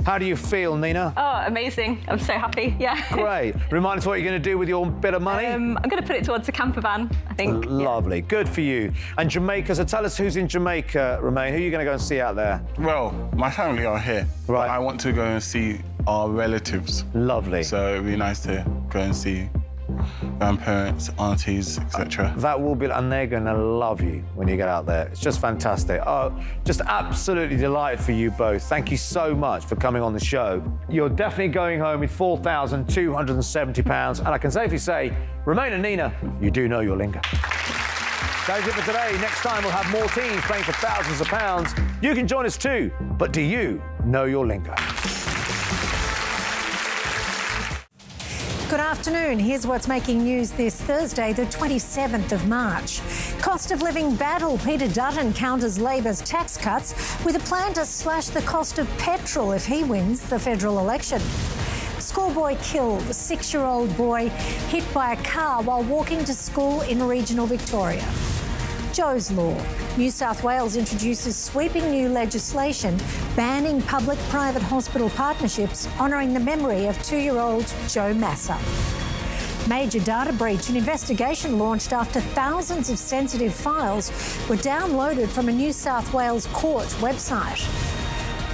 How do you feel, Nina? Oh, amazing. I'm so happy, yeah. Great. Remind us what you're going to do with your bit of money. I'm going to put it towards a camper van, I think. Lovely. Yeah. Good for you. And Jamaica, so tell us who's in Jamaica, Romain. Who are you going to go and see out there? Well, my family are here. Right. But I want to go and see our relatives. Lovely. So it'd be nice to go and see grandparents, aunties, etc. That will be, and they're going to love you when you get out there. It's just fantastic. Oh, just absolutely delighted for you both. Thank you so much for coming on the show. You're definitely going home with £4,270, and I can safely say, Romain and Nina, you do know your lingo. That is it for today. Next time we'll have more teams playing for thousands of pounds. You can join us too, but do you know your lingo? Good afternoon. Here's what's making news this Thursday, the 27th of March. Cost of living battle. Peter Dutton counters Labor's tax cuts with a plan to slash the cost of petrol if he wins the federal election. Schoolboy killed. A 6-year-old boy hit by a car while walking to school in regional Victoria. Joe's Law. New South Wales introduces sweeping new legislation banning public-private hospital partnerships, honouring the memory of 2-year-old Joe Massa. Major data breach. An investigation launched after thousands of sensitive files were downloaded from a New South Wales court website.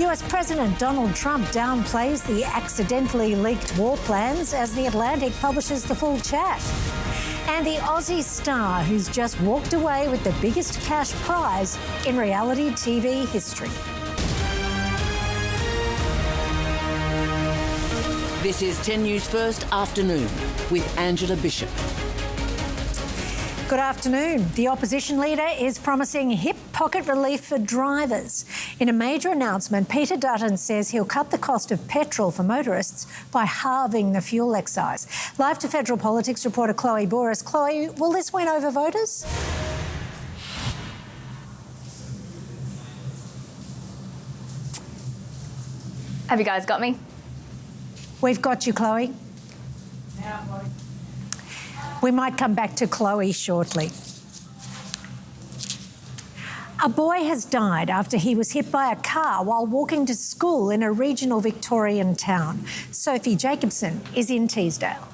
US President Donald Trump downplays the accidentally leaked war plans as The Atlantic publishes the full chat. And the Aussie star who's just walked away with the biggest cash prize in reality TV history. This is 10 News First Afternoon with Angela Bishop. Good afternoon. The opposition leader is promising hip pocket relief for drivers. In a major announcement, Peter Dutton says he'll cut the cost of petrol for motorists by halving the fuel excise. Live to Federal Politics reporter Chloe Boris. Chloe, will this win over voters? Have you guys got me? We've got you, Chloe. Yeah, Chloe. We might come back to Chloe shortly. A boy has died after he was hit by a car while walking to school in a regional Victorian town. Sophie Jacobson is in Teesdale.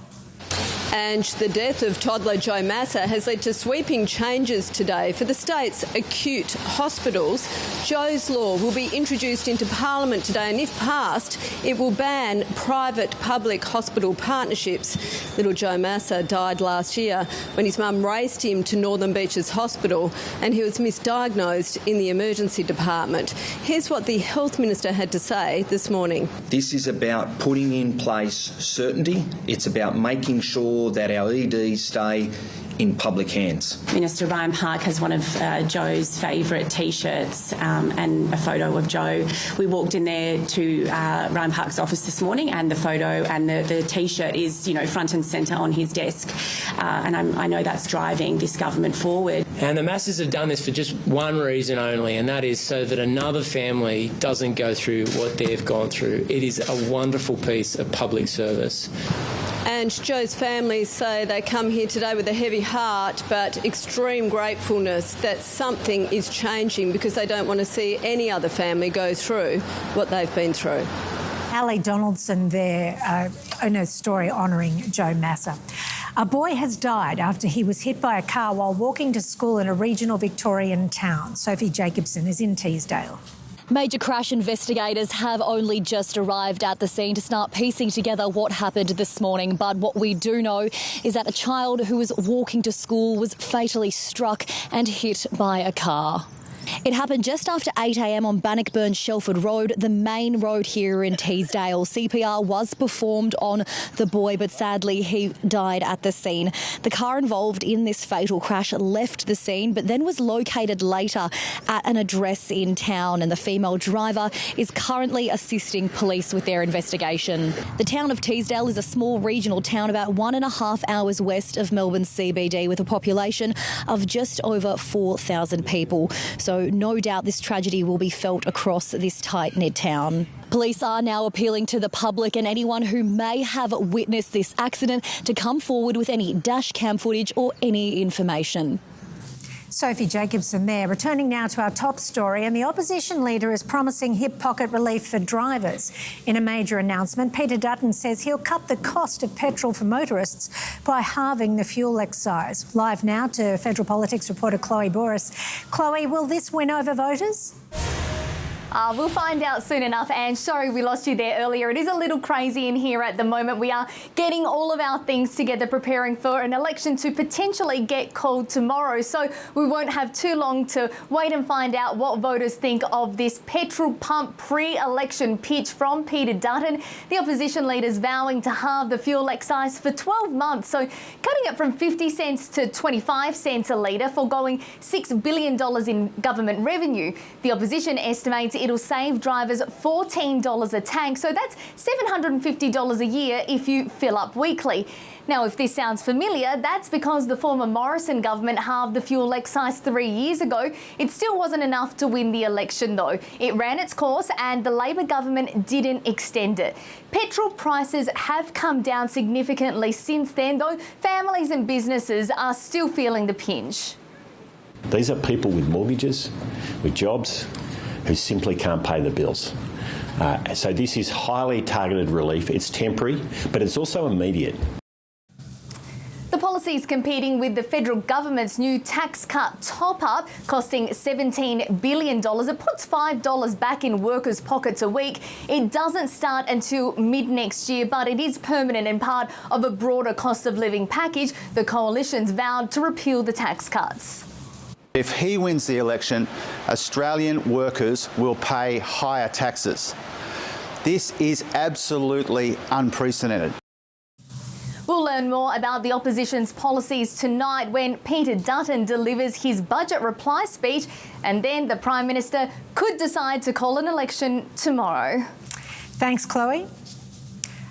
And the death of toddler Joe Massa has led to sweeping changes today for the state's acute hospitals. Joe's Law will be introduced into Parliament today, and if passed, it will ban private-public hospital partnerships. Little Joe Massa died last year when his mum raced him to Northern Beaches Hospital and he was misdiagnosed in the emergency department. Here's what the Health Minister had to say this morning. This is about putting in place certainty. It's about making sure that our EDs stay in public hands. Minister Ryan Park has one of Joe's favourite T-shirts and a photo of Joe. We walked in there to Ryan Park's office this morning, and the photo and the T-shirt is, front and centre on his desk. And I know that's driving this government forward. And the Massas have done this for just one reason only, and that is so that another family doesn't go through what they've gone through. It is a wonderful piece of public service. And Joe's family say they come here today with a heavy heart but extreme gratefulness that something is changing, because they don't want to see any other family go through what they've been through. Ali Donaldson there, in a story honouring Joe Massa. A boy has died after he was hit by a car while walking to school in a regional Victorian town. Sophie Jacobson is in Teesdale. Major crash investigators have only just arrived at the scene to start piecing together what happened this morning. But what we do know is that a child who was walking to school was fatally struck and hit by a car. It happened just after 8 a.m. on Bannockburn-Shelford Road, the main road here in Teesdale. CPR was performed on the boy, but sadly he died at the scene. The car involved in this fatal crash left the scene, but then was located later at an address in town, and the female driver is currently assisting police with their investigation. The town of Teesdale is a small regional town about 1.5 hours west of Melbourne CBD, with a population of just over 4,000 people. So no doubt this tragedy will be felt across this tight-knit town. Police are now appealing to the public and anyone who may have witnessed this accident to come forward with any dash cam footage or any information. Sophie Jacobson there. Returning now to our top story, and the opposition leader is promising hip pocket relief for drivers. In a major announcement, Peter Dutton says he'll cut the cost of petrol for motorists by halving the fuel excise. Live now to federal politics reporter Chloe Boris. Chloe, will this win over voters? We'll find out soon enough, Ange. Sorry we lost you there earlier. It is a little crazy in here at the moment. We are getting all of our things together, preparing for an election to potentially get called tomorrow. So we won't have too long to wait and find out what voters think of this petrol pump pre-election pitch from Peter Dutton. The opposition leader's vowing to halve the fuel excise for 12 months, so cutting it from 50 cents to 25 cents a litre, foregoing $6 billion in government revenue. The opposition estimates it'll save drivers $14 a tank, so that's $750 a year if you fill up weekly. Now, if this sounds familiar, that's because the former Morrison government halved the fuel excise 3 years ago. It still wasn't enough to win the election, though. It ran its course and the Labor government didn't extend it. Petrol prices have come down significantly since then, though families and businesses are still feeling the pinch. These are people with mortgages, with jobs, who simply can't pay the bills. So this is highly targeted relief. It's temporary, but it's also immediate. The policy is competing with the federal government's new tax cut top-up, costing $17 billion. It puts $5 back in workers' pockets a week. It doesn't start until mid-next year, but it is permanent and part of a broader cost of living package. The coalition's vowed to repeal the tax cuts. If he wins the election, Australian workers will pay higher taxes. This is absolutely unprecedented. We'll learn more about the opposition's policies tonight when Peter Dutton delivers his budget reply speech, and then the Prime Minister could decide to call an election tomorrow. Thanks, Chloe.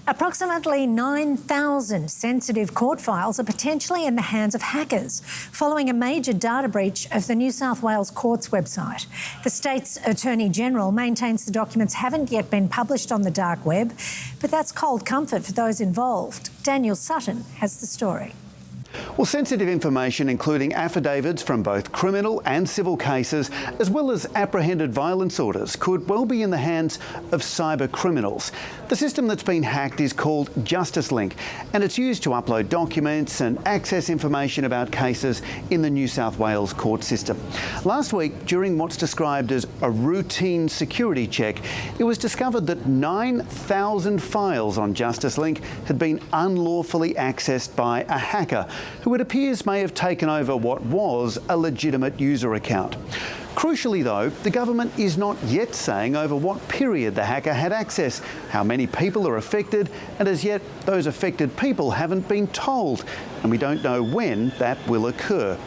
Approximately 9,000 sensitive court files are potentially in the hands of hackers following a major data breach of the New South Wales Courts website. The state's Attorney-General maintains the documents haven't yet been published on the dark web, but that's cold comfort for those involved. Daniel Sutton has the story. Well, sensitive information, including affidavits from both criminal and civil cases, as well as apprehended violence orders, could well be in the hands of cyber criminals. The system that's been hacked is called Justice Link, and it's used to upload documents and access information about cases in the New South Wales court system. Last week, during what's described as a routine security check, it was discovered that 9,000 files on Justice Link had been unlawfully accessed by a hacker who it appears may have taken over what was a legitimate user account. Crucially, though, the government is not yet saying over what period the hacker had access, how many people are affected, and as yet those affected people haven't been told, and we don't know when that will occur.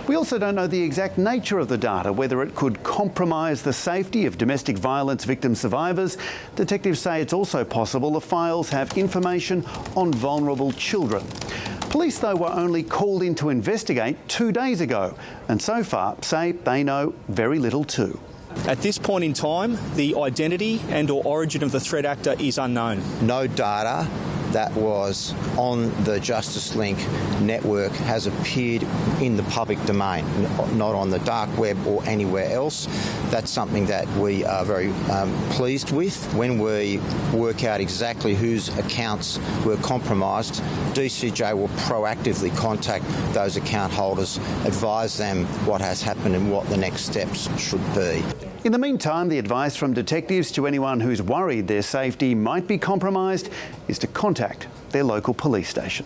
We also don't know the exact nature of the data, whether it could compromise the safety of domestic violence victim survivors. Detectives say it's also possible the files have information on vulnerable children. Police, though, were only called in to investigate 2 days ago, and so far say they know very little too. At this point in time, the identity and/or origin of the threat actor is unknown. No data that was on the Justice Link network has appeared in the public domain, not on the dark web or anywhere else. That's something that we are very pleased with. When we work out exactly whose accounts were compromised, DCJ will proactively contact those account holders, advise them what has happened and what the next steps should be. In the meantime, the advice from detectives to anyone who's worried their safety might be compromised is to contact their local police station.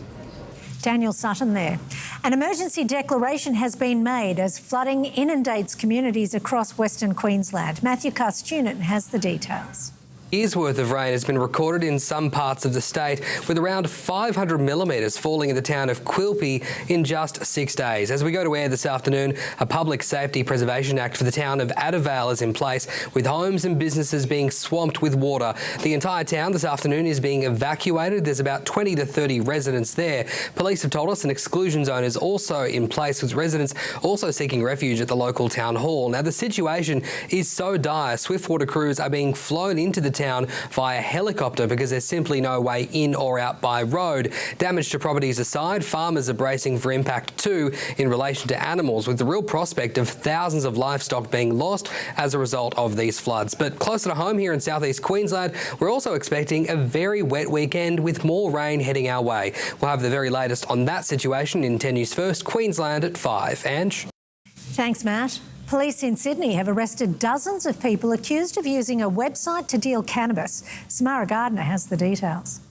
Daniel Sutton there. An emergency declaration has been made as flooding inundates communities across Western Queensland. Matthew Carstunen has the details. Years' worth of rain has been recorded in some parts of the state, with around 500 millimetres falling in the town of Quilpie in just 6 days. As we go to air this afternoon, a Public Safety Preservation Act for the town of Addervale is in place, with homes and businesses being swamped with water. The entire town this afternoon is being evacuated. There's about 20 to 30 residents there. Police have told us an exclusion zone is also in place, with residents also seeking refuge at the local town hall. Now, the situation is so dire, swiftwater crews are being flown into the town via helicopter because there's simply no way in or out by road. Damage to properties aside, farmers are bracing for impact too in relation to animals, with the real prospect of thousands of livestock being lost as a result of these floods. But closer to home here in southeast Queensland, we're also expecting a very wet weekend with more rain heading our way. We'll have the very latest on that situation in 10 News First Queensland at 5. Ange? Thanks, Matt. Police in Sydney have arrested dozens of people accused of using a website to deal cannabis. Samara Gardner has the details.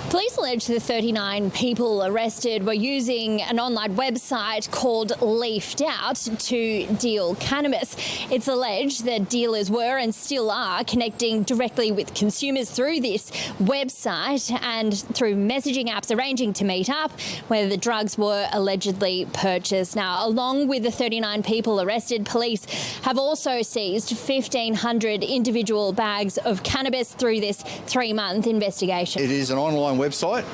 Police allege the 39 people arrested were using an online website called Leafed Out to deal cannabis. It's alleged that dealers were and still are connecting directly with consumers through this website and through messaging apps arranging to meet up where the drugs were allegedly purchased. Now, along with the 39 people arrested, police have also seized 1,500 individual bags of cannabis through this 3-month investigation. It is an online website.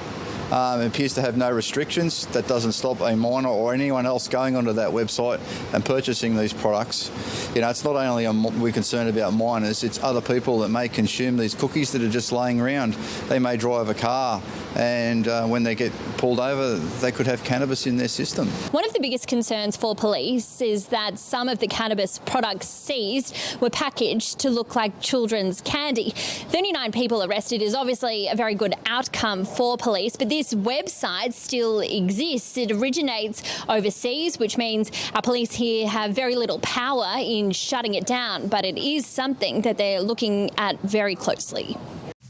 It appears to have no restrictions. That doesn't stop a miner or anyone else going onto that website and purchasing these products. You know, it's not only we're concerned about miners, it's other people that may consume these cookies that are just laying around. They may drive a car and when they get pulled over, they could have cannabis in their system. One of the biggest concerns for police is that some of the cannabis products seized were packaged to look like children's candy. 39 people arrested is obviously a very good outcome for police, but this website still exists. It originates overseas, which means our police here have very little power in shutting it down, but it is something that they're looking at very closely.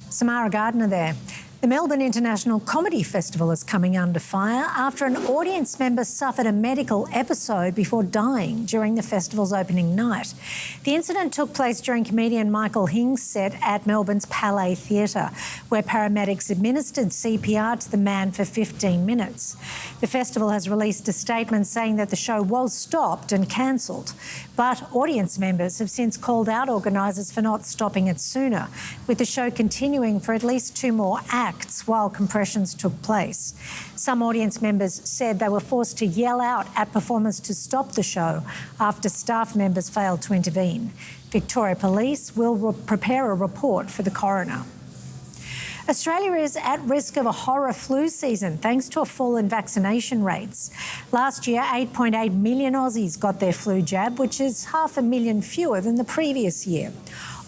Samara Gardner there. The Melbourne International Comedy Festival is coming under fire after an audience member suffered a medical episode before dying during the festival's opening night. The incident took place during comedian Michael Hing's set at Melbourne's Palais Theatre, where paramedics administered CPR to the man for 15 minutes. The festival has released a statement saying that the show was stopped and cancelled, but audience members have since called out organisers for not stopping it sooner, with the show continuing for at least 2 more acts while compressions took place. Some audience members said they were forced to yell out at performers to stop the show after staff members failed to intervene. Victoria Police will prepare a report for the coroner. Australia is at risk of a horror flu season thanks to a fall in vaccination rates. Last year, 8.8 million Aussies got their flu jab, which is 500,000 fewer than the previous year.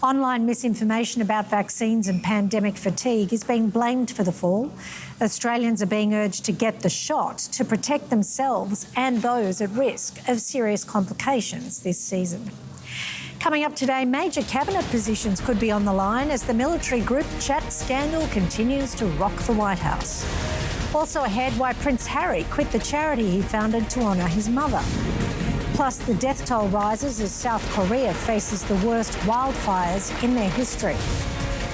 Online misinformation about vaccines and pandemic fatigue is being blamed for the fall. Australians are being urged to get the shot to protect themselves and those at risk of serious complications this season. Coming up today, major cabinet positions could be on the line as the military group chat scandal continues to rock the White House. Also ahead, why Prince Harry quit the charity he founded to honour his mother. Plus, the death toll rises as South Korea faces the worst wildfires in their history.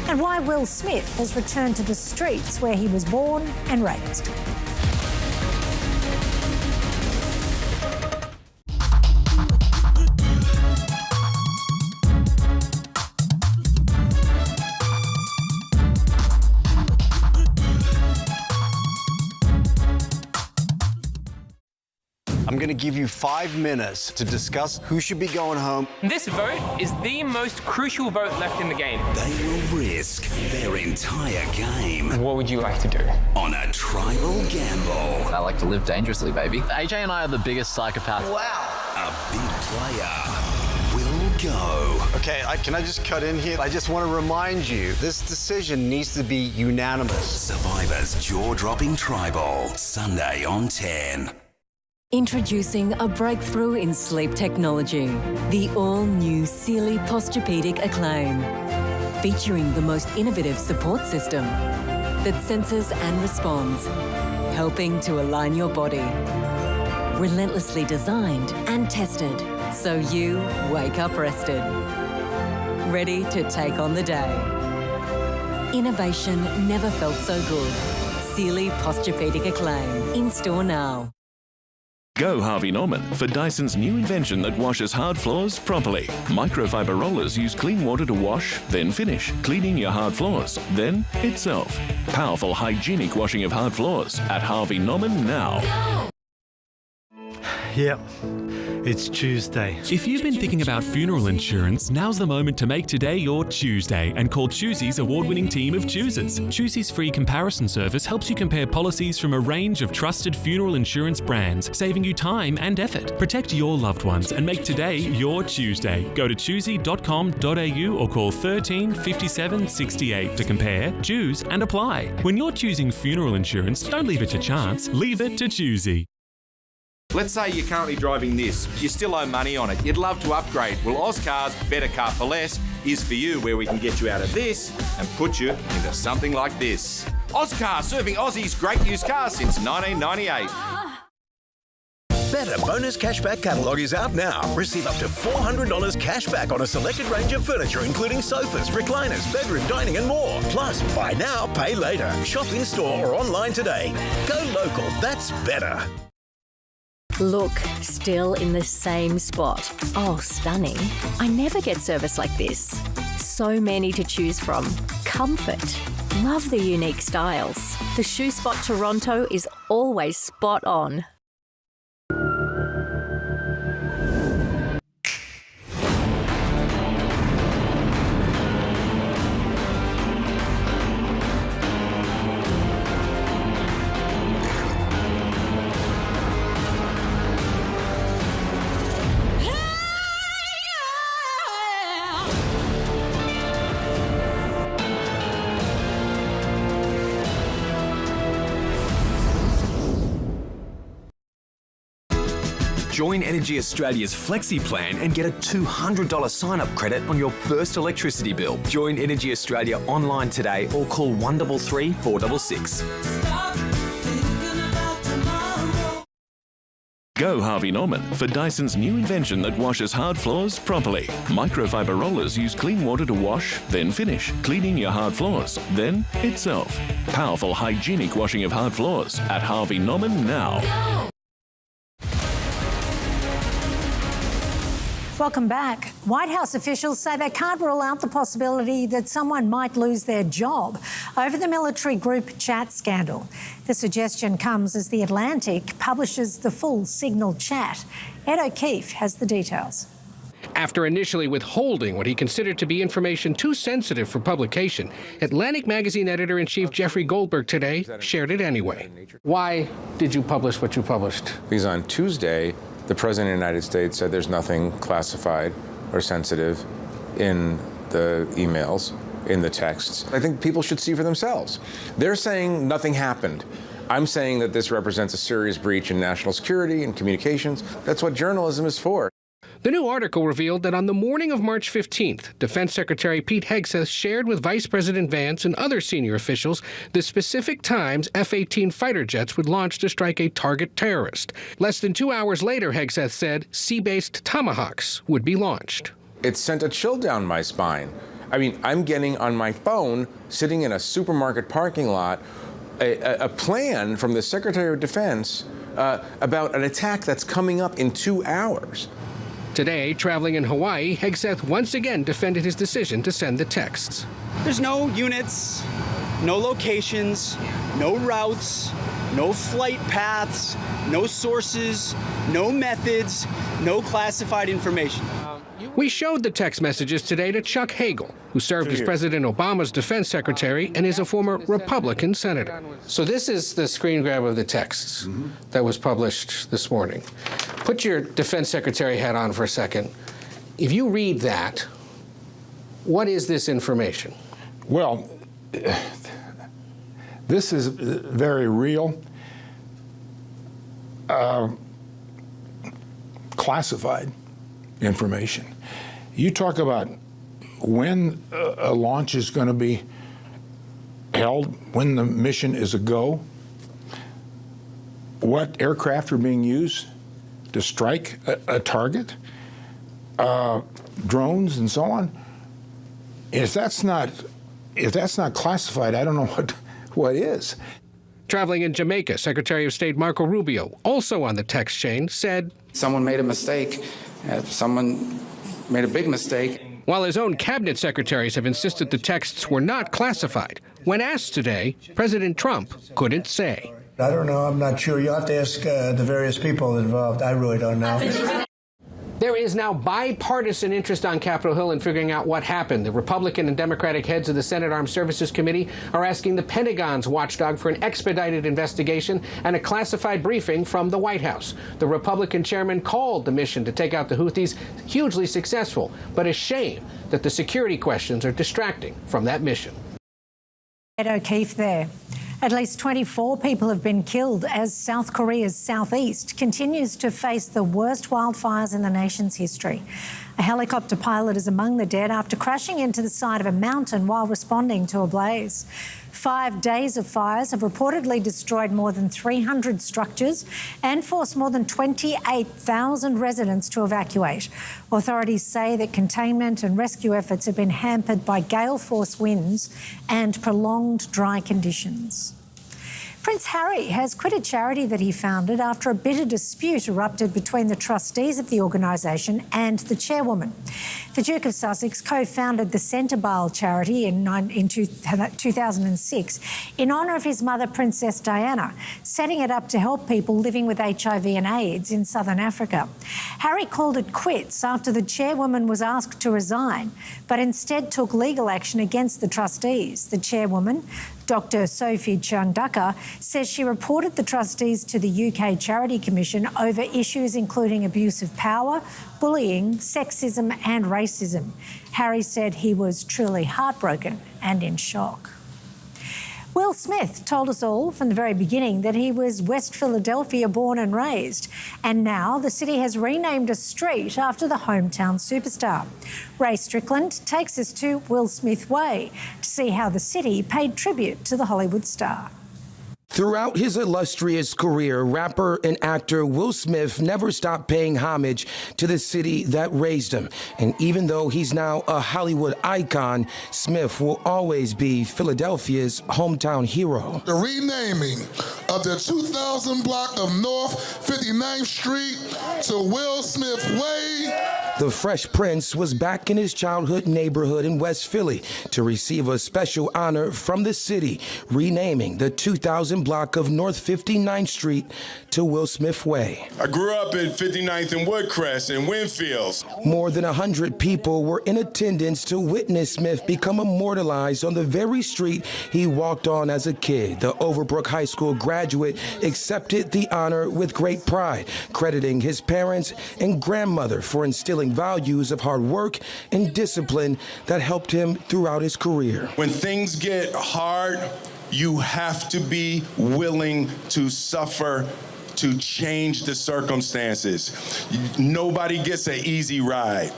And why Will Smith has returned to the streets where he was born and raised. I'm going to give you 5 minutes to discuss who should be going home. This vote is the most crucial vote left in the game. They will risk their entire game. What would you like to do? On a tribal gamble. I like to live dangerously, baby. AJ and I are the biggest psychopaths. Wow. A big player will go. Okay, can I just cut in here? I just want to remind you, this decision needs to be unanimous. Survivor's jaw-dropping tribal. Sunday on 10. Introducing a breakthrough in sleep technology, the all-new Sealy Posturepedic Acclaim, featuring the most innovative support system that senses and responds, helping to align your body. Relentlessly designed and tested, so you wake up rested, ready to take on the day. Innovation never felt so good. Sealy Posturepedic Acclaim, in store now. Go Harvey Norman for Dyson's new invention that washes hard floors properly. Microfiber rollers use clean water to wash, then finish, cleaning your hard floors, then itself. Powerful hygienic washing of hard floors at Harvey Norman now. Yep. It's Tuesday. If you've been thinking about funeral insurance, now's the moment to make today your Tuesday and call Choosie's award-winning team of choosers. Choosie's free comparison service helps you compare policies from a range of trusted funeral insurance brands, saving you time and effort. Protect your loved ones and make today your Tuesday. Go to choosie.com.au or call 13 57 68 to compare, choose and apply. When you're choosing funeral insurance, don't leave it to chance. Leave it to Choosie. Let's say you're currently driving this. You still owe money on it. You'd love to upgrade. Well, Ozcar's Better Car for Less is for you, where we can get you out of this and put you into something like this. Ozcar, serving Aussie's great used cars since 1998. Better Bonus Cashback Catalogue is out now. Receive up to $400 cash back on a selected range of furniture, including sofas, recliners, bedroom, dining and more. Plus, buy now, pay later. Shop in-store or online today. Go local. That's better. Look, still in the same spot. Oh, stunning. I never get service like this. So many to choose from. Comfort. Love the unique styles. The Shoe Spot Toronto is always spot on. Join Energy Australia's Flexi Plan and get a $200 sign-up credit on your first electricity bill. Join Energy Australia online today or call 133 466. Go Harvey Norman for Dyson's new invention that washes hard floors properly. Microfiber rollers use clean water to wash, then finish, cleaning your hard floors, then itself. Powerful hygienic washing of hard floors at Harvey Norman now. Welcome back. White House officials say they can't rule out the possibility that someone might lose their job over the military group chat scandal. The suggestion comes as The Atlantic publishes the full Signal chat. Ed O'Keefe has the details. After initially withholding what he considered to be information too sensitive for publication, Atlantic magazine editor-in-chief Jeffrey Goldberg today shared it anyway. Why did you publish what you published? Because on Tuesday, the President of the United States said there's nothing classified or sensitive in the emails, in the texts. I think people should see for themselves. They're saying nothing happened. I'm saying that this represents a serious breach in national security and communications. That's what journalism is for. The new article revealed that on the morning of March 15th, Defense Secretary Pete Hegseth shared with Vice President Vance and other senior officials the specific times F-18 fighter jets would launch to strike a target terrorist. Less than 2 hours later, Hegseth said, sea-based Tomahawks would be launched. It sent a chill down my spine. I mean, I'm getting on my phone, sitting in a supermarket parking lot, a plan from the Secretary of Defense about an attack that's coming up in 2 hours. Today, traveling in Hawaii, Hegseth once again defended his decision to send the texts. There's no units, no locations, no routes, no flight paths, no sources, no methods, no classified information. We showed the text messages today to Chuck Hagel, who served as President Obama's defense secretary and is a former Republican senator. So this is the screen grab of the texts that was published this morning. Put your defense secretary hat on for a second. If you read that, what is this information? Well, this is very real, classified information. You talk about when a launch is going to be held, when the mission is a go, what aircraft are being used to strike a target, drones and so on. If that's not classified, I don't know what is. Traveling in Jamaica, Secretary of State Marco Rubio, also on the text chain, said, "Someone made a mistake. Someone made a big mistake." While his own cabinet secretaries have insisted the texts were not classified, when asked today, President Trump couldn't say. I don't know. I'm not sure. You'll have to ask the various people involved. I really don't know. There is now bipartisan interest on Capitol Hill in figuring out what happened. The Republican and Democratic heads of the Senate Armed Services Committee are asking the Pentagon's watchdog for an expedited investigation and a classified briefing from the White House. The Republican chairman called the mission to take out the Houthis hugely successful, but a shame that the security questions are distracting from that mission. Ed O'Keefe there. At least 24 people have been killed as South Korea's southeast continues to face the worst wildfires in the nation's history. A helicopter pilot is among the dead after crashing into the side of a mountain while responding to a blaze. 5 days of fires have reportedly destroyed more than 300 structures and forced more than 28,000 residents to evacuate. Authorities say that containment and rescue efforts have been hampered by gale-force winds and prolonged dry conditions. Prince Harry has quit a charity that he founded after a bitter dispute erupted between the trustees of the organisation and the chairwoman. The Duke of Sussex co-founded the Centrebale charity in 2006 in honour of his mother, Princess Diana, setting it up to help people living with HIV and AIDS in southern Africa. Harry called it quits after the chairwoman was asked to resign, but instead took legal action against the trustees. The chairwoman, Dr. Sophie Chandaka, says she reported the trustees to the UK Charity Commission over issues including abuse of power, bullying, sexism and racism. Harry said he was truly heartbroken and in shock. Will Smith told us all from the very beginning that he was West Philadelphia born and raised, and now the city has renamed a street after the hometown superstar. Ray Strickland takes us to Will Smith Way to see how the city paid tribute to the Hollywood star. Throughout his illustrious career, rapper and actor Will Smith never stopped paying homage to the city that raised him. And even though he's now a Hollywood icon, Smith will always be Philadelphia's hometown hero. The renaming of the 2000 block of North 59th Street to Will Smith Way. The Fresh Prince was back in his childhood neighborhood in West Philly to receive a special honor from the city, renaming the 2000 block of North 59th Street to Will Smith Way. I grew up in 59th and Woodcrest and Winfields. More than 100 people were in attendance to witness Smith become immortalized on the very street he walked on as a kid. The Overbrook High School graduate accepted the honor with great pride, crediting his parents and grandmother for instilling values of hard work and discipline that helped him throughout his career. When things get hard, you have to be willing to suffer to change the circumstances. Nobody gets an easy ride,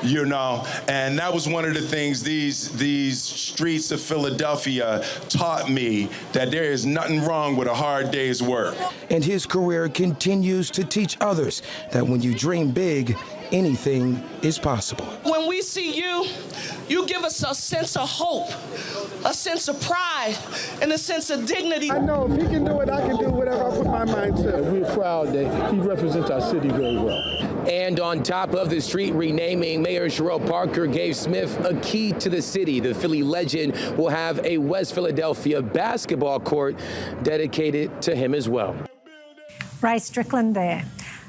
you know, and that was one of the things these streets of Philadelphia taught me, that there is nothing wrong with a hard day's work. And his career continues to teach others that when you dream big, anything is possible. When we see you, you give us a sense of hope, a sense of pride, and a sense of dignity. I know if he can do it, I can do whatever I put my mind to. We're proud that he represents our city very well. And on top of the street renaming, Mayor Sherelle Parker gave Smith a key to the city. The Philly legend will have a West Philadelphia basketball court dedicated to him as well. Ray Strickland there.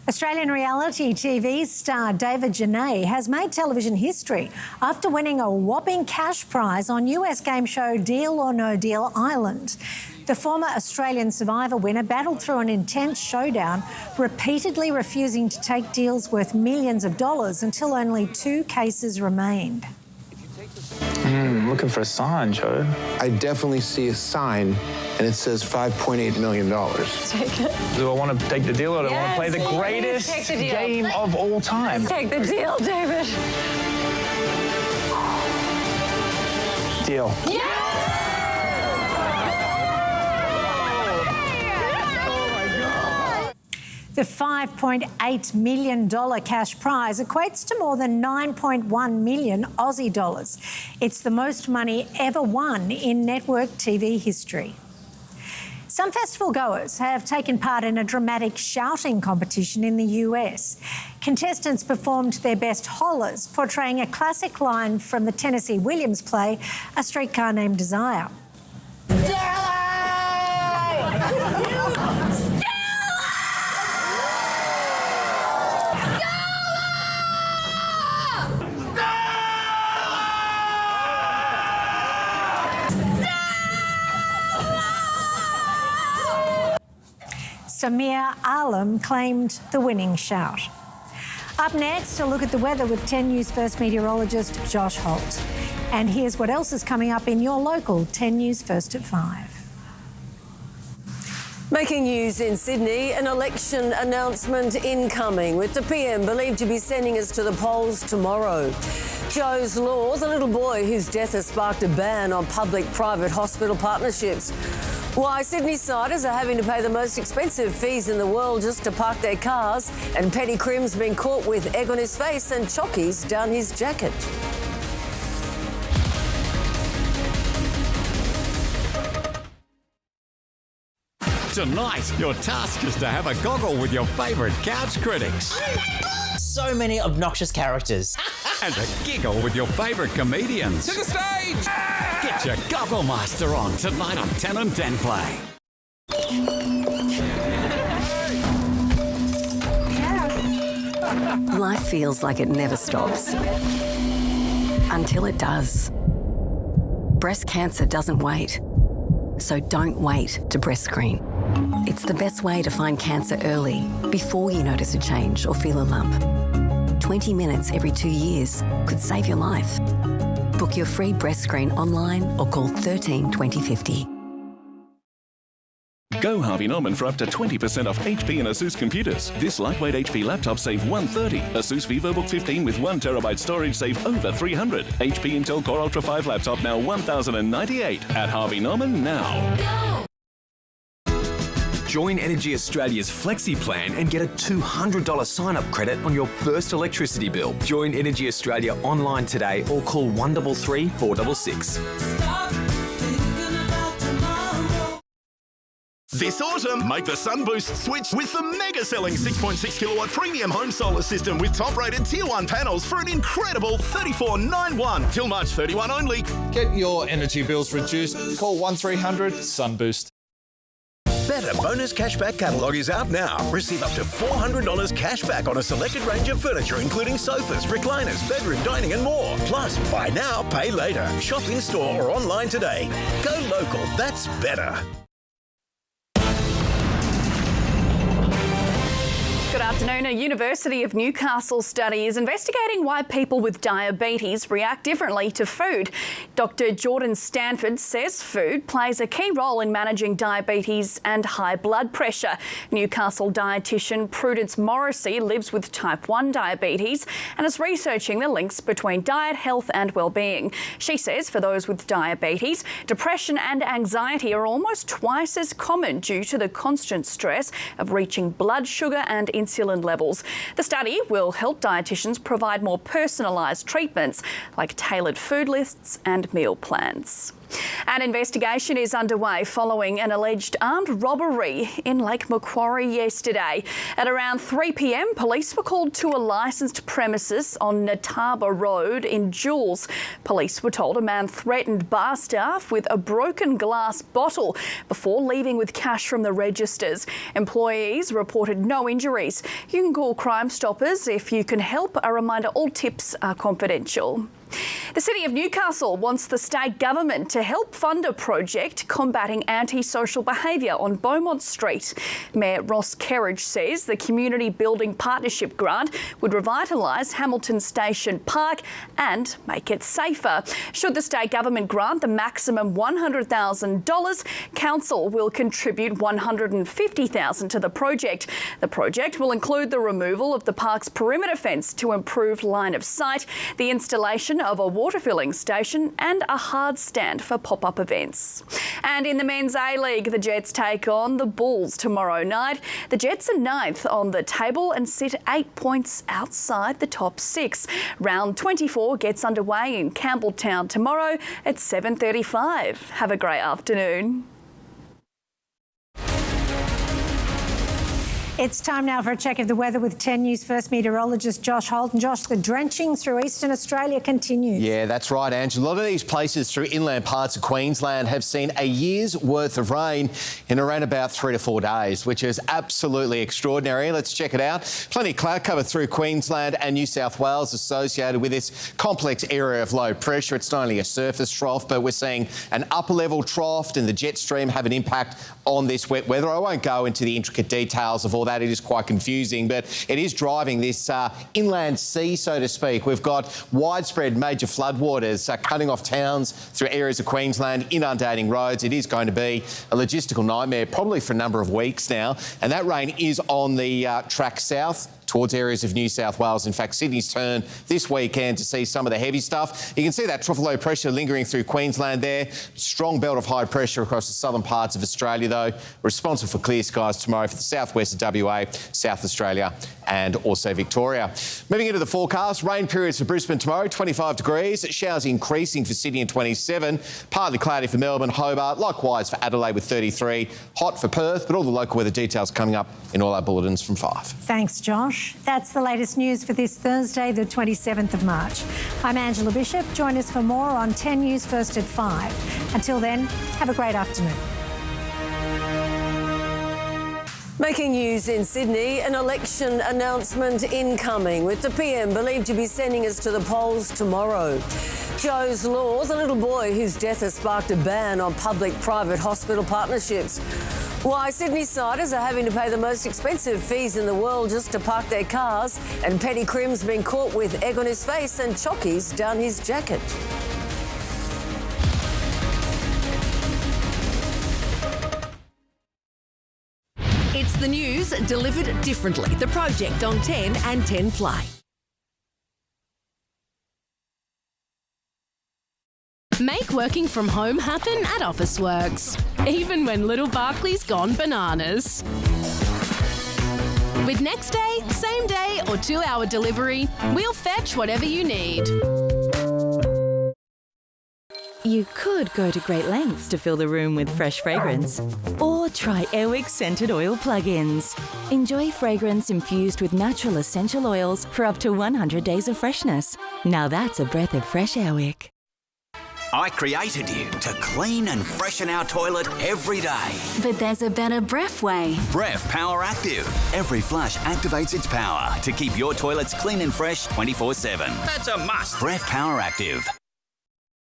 Australian reality TV star David Janae has made television history after winning a whopping cash prize on US game show Deal or No Deal Island. The former Australian Survivor winner battled through an intense showdown, repeatedly refusing to take deals worth millions of dollars until only 2 cases remained. Looking for a sign, Joe. I definitely see a sign, and it says $5.8 million. Take it. Do I want to take the deal, or do I want to play the greatest game of all time? Take the deal, David. Deal. Yeah! The $5.8 million cash prize equates to more than 9.1 million Aussie dollars. It's the most money ever won in network TV history. Some festival goers have taken part in a dramatic shouting competition in the US. Contestants performed their best hollers, portraying a classic line from the Tennessee Williams play, A Streetcar Named Desire. Samir Alam claimed the winning shout. Up next, a look at the weather with 10 News First meteorologist Josh Holt. And here's what else is coming up in your local 10 News First at 5. Making news in Sydney, an election announcement incoming, with the PM believed to be sending us to the polls tomorrow. Joe's Law, the little boy whose death has sparked a ban on public-private hospital partnerships. Why Sydney-siders are having to pay the most expensive fees in the world just to park their cars, and Petty Crim's been caught with egg on his face and chockies down his jacket. Tonight, your task is to have a goggle with your favourite couch critics. So many obnoxious characters. And a giggle with your favourite comedians. To the stage! Get your Goggle Master on tonight on 10 and 10 Play. Life feels like it never stops. Until it does. Breast cancer doesn't wait. So don't wait to breast screen. It's the best way to find cancer early, before you notice a change or feel a lump. 20 minutes every 2 years could save your life. Book your free breast screen online or call 13 2050. Go Harvey Norman for up to 20% off HP and Asus computers. This lightweight HP laptop save $130. Asus VivoBook 15 with 1TB storage save over $300. HP Intel Core Ultra 5 laptop now $1,098 at Harvey Norman now. Join Energy Australia's Flexi Plan and get a $200 sign-up credit on your first electricity bill. Join Energy Australia online today or call 133 466. This autumn, make the Sunboost switch with the mega-selling 6.6 kilowatt premium home solar system with top-rated Tier 1 panels for an incredible $34.91 till March 31 only. Get your energy bills reduced. Call 1300 Sunboost. Better Bonus Cashback catalogue is out now. Receive up to $400 cashback on a selected range of furniture, including sofas, recliners, bedroom, dining and more. Plus, buy now, pay later. Shop in-store or online today. Go local, that's better. Good afternoon. A University of Newcastle study is investigating why people with diabetes react differently to food. Dr. Jordan Stanford says food plays a key role in managing diabetes and high blood pressure. Newcastle dietitian Prudence Morrissey lives with type 1 diabetes and is researching the links between diet, health and well-being. She says for those with diabetes, depression and anxiety are almost twice as common due to the constant stress of reaching blood sugar and insulin levels. The study will help dietitians provide more personalised treatments like tailored food lists and meal plans. An investigation is underway following an alleged armed robbery in Lake Macquarie yesterday. At around 3 p.m, police were called to a licensed premises on Nataba Road in Jules. Police were told a man threatened bar staff with a broken glass bottle before leaving with cash from the registers. Employees reported no injuries. You can call Crime Stoppers if you can help. A reminder, all tips are confidential. The City of Newcastle wants the state government to help fund a project combating antisocial behaviour on Beaumont Street. Mayor Ross Kerridge says the Community Building Partnership grant would revitalise Hamilton Station Park and make it safer. Should the state government grant the maximum $100,000, council will contribute $150,000 to the project. The project will include the removal of the park's perimeter fence to improve line of sight, the installation of a water filling station and a hard stand for pop-up events. And in the Men's A-League, the Jets take on the Bulls tomorrow night. The Jets are 9th on the table and sit 8 points outside the top 6. Round 24 gets underway in Campbelltown tomorrow at 7:35. Have a great afternoon. It's time now for a check of the weather with 10 News First meteorologist Josh Holt. And Josh, the drenching through eastern Australia continues. Yeah, that's right, Ange. A lot of these places through inland parts of Queensland have seen a year's worth of rain in around about 3 to 4 days, which is absolutely extraordinary. Let's check it out. Plenty of cloud cover through Queensland and New South Wales associated with this complex area of low pressure. It's not only a surface trough, but we're seeing an upper level trough and the jet stream have an impact on this wet weather. I won't go into the intricate details of all that. It is quite confusing, but it is driving this inland sea, so to speak. We've got widespread major floodwaters cutting off towns through areas of Queensland, inundating roads. It is going to be a logistical nightmare probably for a number of weeks now, and that rain is on the track south towards areas of New South Wales. In fact, Sydney's turn this weekend to see some of the heavy stuff. You can see that trough of low pressure lingering through Queensland there. Strong belt of high pressure across the southern parts of Australia, though. Responsible for clear skies tomorrow for the southwest of WA, South Australia and also Victoria. Moving into the forecast, rain periods for Brisbane tomorrow, 25 degrees. Showers increasing for Sydney and 27. Partly cloudy for Melbourne, Hobart. Likewise for Adelaide with 33. Hot for Perth, but all the local weather details coming up in all our bulletins from 5. Thanks, Josh. That's the latest news for this Thursday, the 27th of March. I'm Angela Bishop. Join us for more on 10 News First at 5. Until then, have a great afternoon. Making news in Sydney, an election announcement incoming, with the PM believed to be sending us to the polls tomorrow. Joe's Law, the little boy whose death has sparked a ban on public-private hospital partnerships. Why Sydney-siders are having to pay the most expensive fees in the world just to park their cars, and Petty Crim's been caught with egg on his face and chockies down his jacket. It's the news delivered differently. The Project on 10 and 10 Play. Make working from home happen at Officeworks, even when little Barclay's gone bananas. With next day, same day or 2-hour delivery, we'll fetch whatever you need. You could go to great lengths to fill the room with fresh fragrance, or try Airwick scented oil plug-ins. Enjoy fragrance infused with natural essential oils for up to 100 days of freshness. Now that's a breath of fresh Airwick. I created you to clean and freshen our toilet every day. But there's a better Bref way. Bref Power Active. Every flush activates its power to keep your toilets clean and fresh 24/7. That's a must. Bref Power Active.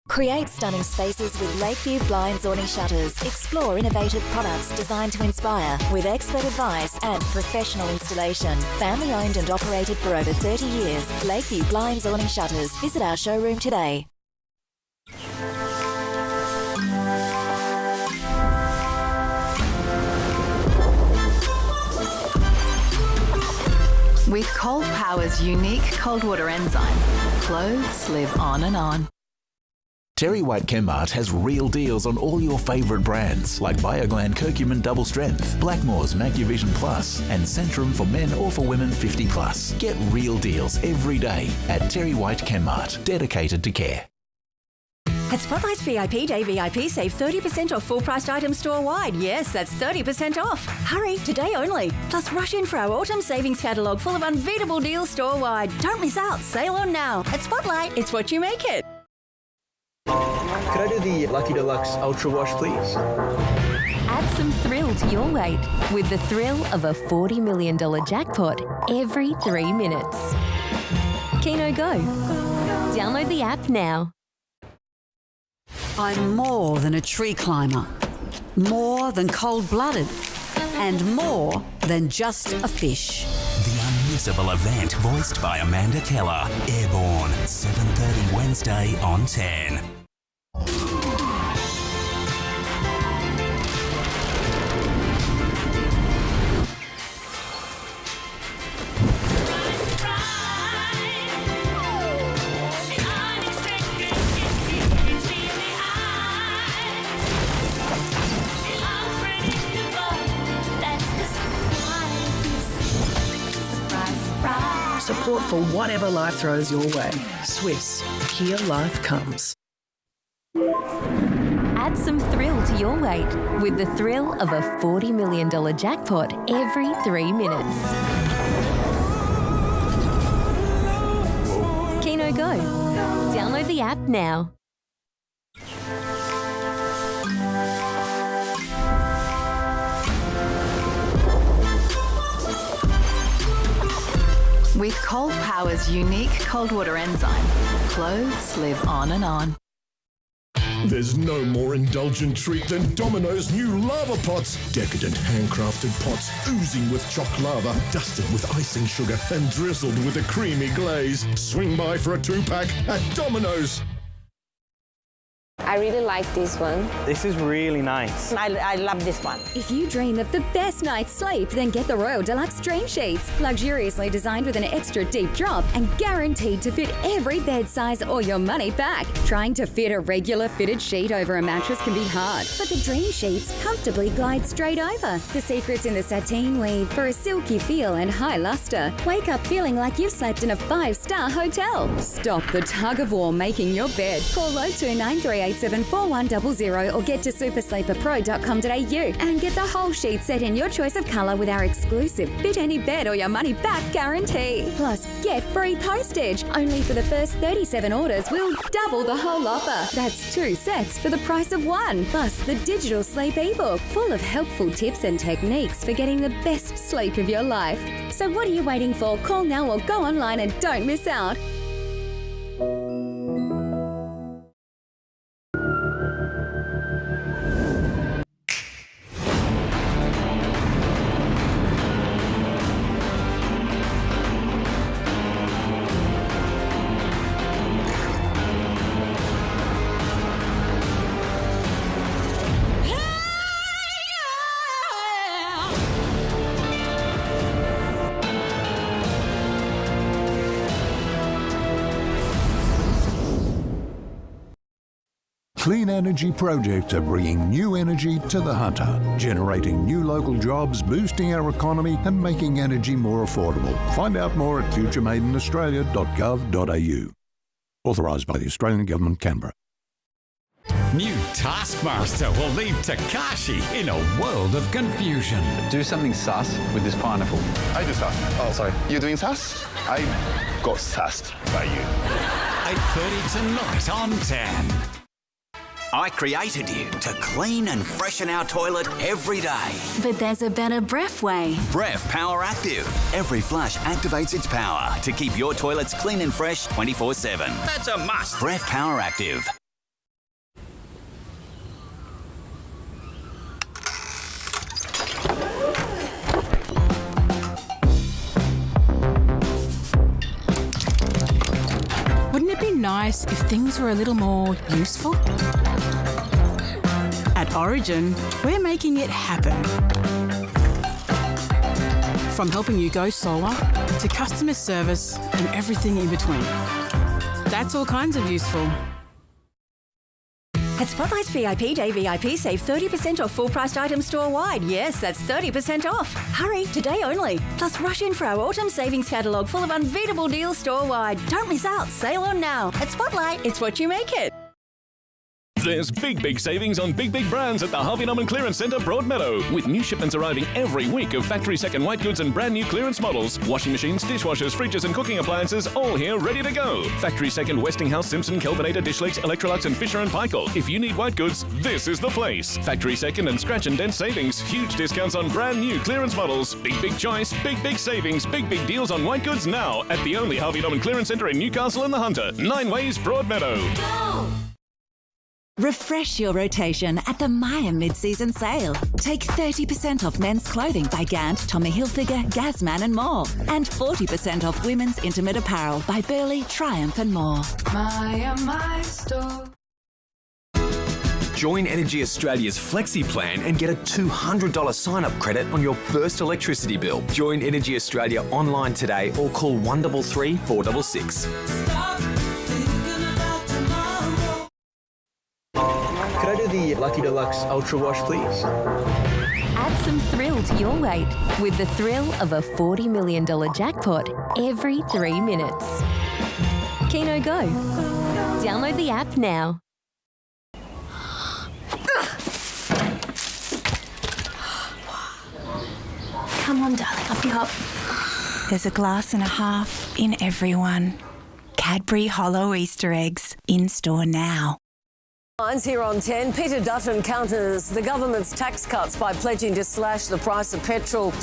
Create stunning spaces with Lakeview Blinds Awning Shutters. Explore innovative products designed to inspire with expert advice and professional installation. Family owned and operated for over 30 years. Lakeview Blinds Awning Shutters. Visit our showroom today. With Cold Power's unique cold water enzyme, clothes live on and on. Terry White Chemmart has real deals on all your favourite brands like Bioglan Curcumin Double Strength, Blackmore's MacuVision Plus, and Centrum for men or for women 50 plus. Get real deals every day at Terry White Chemmart, dedicated to care. At Spotlight's VIP Day VIP, save 30% off full-priced items store-wide. Yes, that's 30% off. Hurry, today only. Plus, rush in for our autumn savings catalogue full of unbeatable deals store-wide. Don't miss out. Sale on now. At Spotlight, it's what you make it. Could I do the Lucky Deluxe Ultra Wash, please? Add some thrill to your wait with the thrill of a $40 million jackpot every 3 minutes. Keno Go. Download the app now. I'm more than a tree climber, more than cold-blooded, and more than just a fish. The unmissable event voiced by Amanda Keller. Airborne, 7:30 Wednesday on 10. Support for whatever life throws your way. Swiss, here life comes. Add some thrill to your wait with the thrill of a $40 million jackpot every 3 minutes. Keno Go. Download the app now. With Cold Power's unique cold water enzyme, clothes live on and on. There's no more indulgent treat than Domino's new lava pots. Decadent handcrafted pots oozing with choc lava, dusted with icing sugar and drizzled with a creamy glaze. Swing by for a 2-pack at Domino's. I really like this one. This is really nice. I love this one. If you dream of the best night's sleep, then get the Royal Deluxe Dream Sheets. Luxuriously designed with an extra deep drop and guaranteed to fit every bed size or your money back. Trying to fit a regular fitted sheet over a mattress can be hard, but the Dream Sheets comfortably glide straight over. The secret's in the sateen weave for a silky feel and high luster. Wake up feeling like you've slept in a 5-star hotel. Stop the tug of war making your bed. Call 0293874100 or get to supersleeperpro.com.au and get the whole sheet set in your choice of colour with our exclusive fit any bed or your money back guarantee. Plus, get free postage. Only for the first 37 orders, we'll double the whole offer. That's 2 sets for the price of 1. Plus, the digital sleep ebook full of helpful tips and techniques for getting the best sleep of your life. So what are you waiting for? Call now or go online and don't miss out. Clean energy projects are bringing new energy to the Hunter, generating new local jobs, boosting our economy and making energy more affordable. Find out more at futuremadeinaustralia.gov.au. Authorised by the Australian Government, Canberra. New Taskmaster will leave Takashi in a world of confusion. Do something sus with this pineapple. I do sus. Oh, sorry. You're doing sus? I got sussed by you. 8:30 tonight on 10. I created you to clean and freshen our toilet every day. But there's a better Bref way. Bref Power Active. Every flush activates its power to keep your toilets clean and fresh 24/7. That's a must. Bref Power Active. Wouldn't it be nice if things were a little more useful? At Origin, we're making it happen. From helping you go solar to customer service and everything in between. That's all kinds of useful. At Spotlight's VIP Day VIP, save 30% off full-priced items store-wide. Yes, that's 30% off. Hurry, today only. Plus, rush in for our autumn savings catalogue full of unbeatable deals store-wide. Don't miss out. Sale on now. At Spotlight, it's what you make it. There's big savings on big brands at the Harvey Norman Clearance Centre, Broadmeadow, with new shipments arriving every week of factory second white goods and brand new clearance models. Washing machines, dishwashers, fridges and cooking appliances all here ready to go. Factory second Westinghouse, Simpson, Kelvinator, Dishlakes, Electrolux and Fisher & Paykel. If you need white goods, this is the place. Factory second and scratch and dent savings. Huge discounts on brand new clearance models. Big choice, big savings, big deals on white goods now at the only Harvey Norman Clearance Centre in Newcastle and the Hunter. 9 Ways, Broadmeadow. Go! Refresh your rotation at the Maya mid-season sale. Take 30% off men's clothing by Gant, Tommy Hilfiger, Gazman and more. And 40% off women's intimate apparel by Burley, Triumph and more. My store. Join Energy Australia's Flexi Plan and get a $200 sign-up credit on your first electricity bill. Join Energy Australia online today or call 133 466. Could I do the Lucky Deluxe Ultra Wash, please? Add some thrill to your wait with the thrill of a $40 million jackpot every 3 minutes. Keno Go. Download the app now. Come on, darling, up you hop. There's a glass and a half in everyone. Cadbury Hollow Easter eggs in store now. Here on 10, Peter Dutton counters the government's tax cuts by pledging to slash the price of petrol.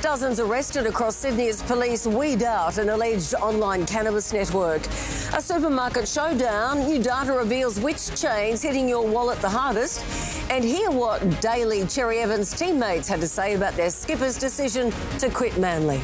Dozens arrested across Sydney as police weed out an alleged online cannabis network. A supermarket showdown, new data reveals which chain's hitting your wallet the hardest. And hear what Daily Cherry Evans teammates had to say about their skipper's decision to quit Manly.